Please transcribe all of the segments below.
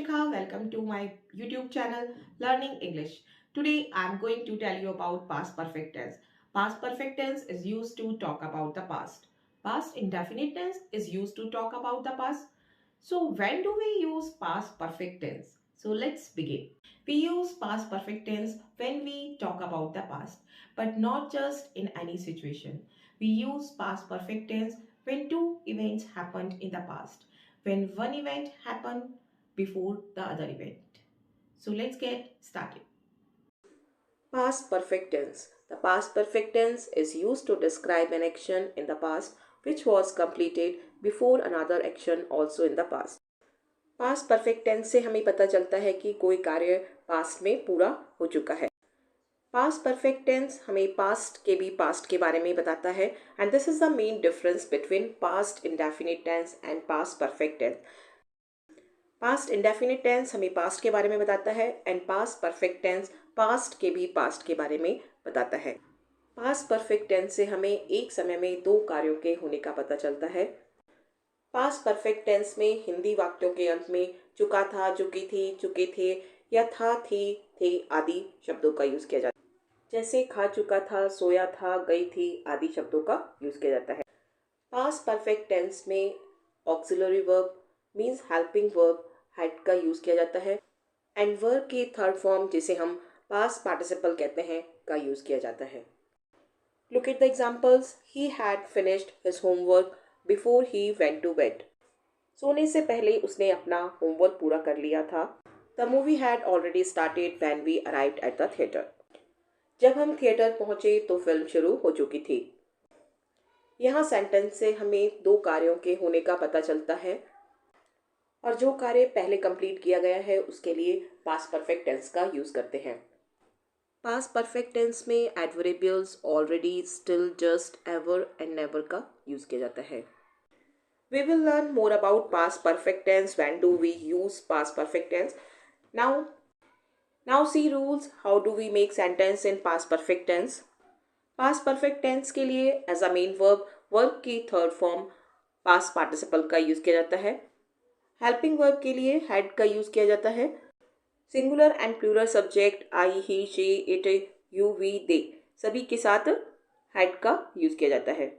Shikha. Welcome to my YouTube channel Learning English. Today I am going to tell you about past perfect tense. Past perfect tense is used to talk about the past. Past indefinite tense is used to talk about the past. So when do we use past perfect tense? So let's begin. We use past perfect tense when we talk about the past, but not just in any situation. We use past perfect tense when two events happened in the past, when one event happened before the other event. So let's get started. Past perfect tense. The past perfect tense is used to describe an action in the past which was completed before another action also in the past. Past perfect tense से हमें पता चलता है कि कोई कार्य past में पूरा हो चुका है. पास्ट परफेक्ट टेंस हमें पास्ट के भी पास्ट के बारे में बताता है and this is the main difference between past indefinite tense and past perfect tense. Past indefinite tense हमें पास्ट के बारे में बताता है and past perfect tense past के भी पास्ट के बारे में बताता है. पास्ट परफेक्ट टेंस से हमें एक समय में दो कार्यों के होने का पता चलता है. पास्ट परफेक्ट टेंस में हिंदी वाक्यों के अंत में चुका था, चुकी थी, चुके थे या था, थी, थे आदि शब्दों का यूज किया जाता है. जैसे खा चुका था, सोया था, गई थी आदि शब्दों का यूज किया जाता है. पास्ट परफेक्ट टेंस में auxiliary verb means helping verb had का यूज किया जाता है एंड वर्ब की थर्ड फॉर्म जिसे हम पास्ट पार्टिसिपल कहते हैं का यूज किया जाता है. Look at the examples. He had finished his homework before he went to bed. सोने से पहले उसने अपना होमवर्क पूरा कर लिया था. The movie had already started when we arrived at the theatre. जब हम थिएटर पहुंचे तो फिल्म शुरू हो चुकी थी. यहाँ सेंटेंस से हमें दो कार्यों के होने का पता चलता है और जो कार्य पहले कंप्लीट किया गया है उसके लिए पास्ट परफेक्ट टेंस का यूज करते हैं. पास्ट परफेक्ट टेंस में adverbials already, still, just, ever and never का यूज किया जाता है. We will learn more about past perfect tense. When do we use past perfect tense? Now see rules. How do we make sentence in past perfect tense? Past perfect tense के लिए as a main verb, verb की third form past participle का use किया जाता है. Helping verb के लिए had का यूज किया जाता है. Singular and plural subject I, he, she, it, you, we, they सभी के साथ had का यूज किया जाता है.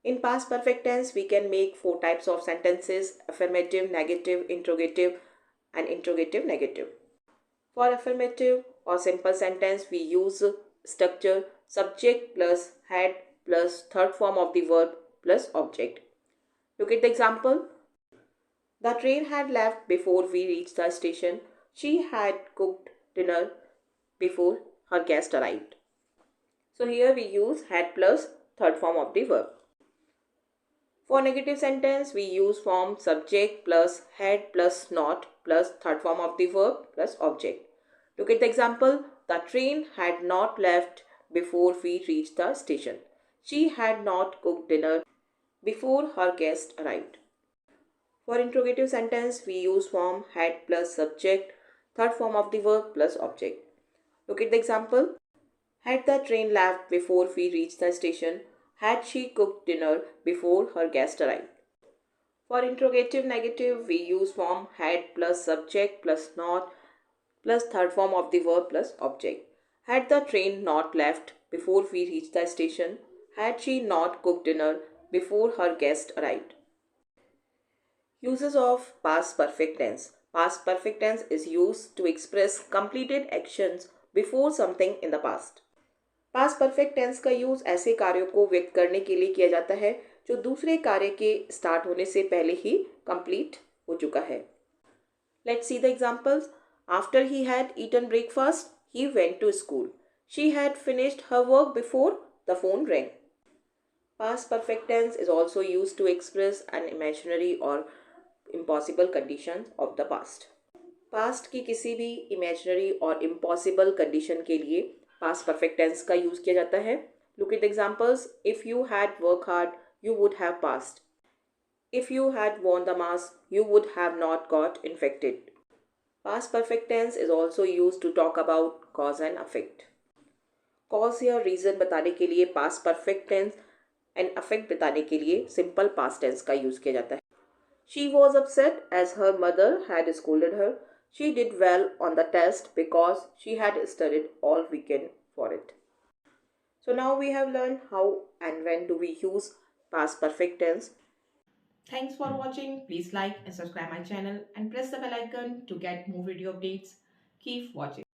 In past perfect tense, we can make four types of sentences: affirmative, negative, interrogative, and interrogative negative. For affirmative or simple sentence, we use structure subject plus had plus third form of the verb plus object. Look at the example. The train had left before we reached the station. She had cooked dinner before her guest arrived. So here we use had plus third form of the verb. For negative sentence, we use form subject plus had plus not plus third form of the verb plus object. Look at the example. The train had not left before we reached the station. She had not cooked dinner before her guest arrived. For interrogative sentence, we use form had plus subject, third form of the verb plus object. Look at the example. Had the train left before we reached the station? Had she cooked dinner before her guest arrived? For interrogative negative, we use form had plus subject plus not plus third form of the verb plus object. Had the train not left before we reached the station? Had she not cooked dinner before her guest arrived? Uses of past perfect tense. Past perfect tense is used to express completed actions before something in the past. Past perfect tense का use ऐसे कार्यों को व्यक्त करने के लिए किया जाता है जो दूसरे कार्य के स्टार्ट होने से पहले ही कंप्लीट हो चुका है. Let's see the examples. After he had eaten breakfast he went to school. She had finished her work before the phone rang. Past perfect tense is also use to express an imaginary और impossible condition of the past. पास्ट की किसी भी imaginary और impossible condition के लिए past perfect tense का use किया जाता है. Look at examples. If you had work hard you would have passed. If you had worn the mask you would have not got infected. Past perfect tense is also use to talk about cause and affect. Cause या reason बताने के लिए past perfect tense and affect बताने के लिए simple past tense का use किया जाता है. She was upset as her mother had scolded her. She did well on the test because she had studied all weekend for it. So now we have learned how and when do we use past perfect tense. Thanks for watching. Please like and subscribe my channel and press the bell icon to get more video updates. Keep watching.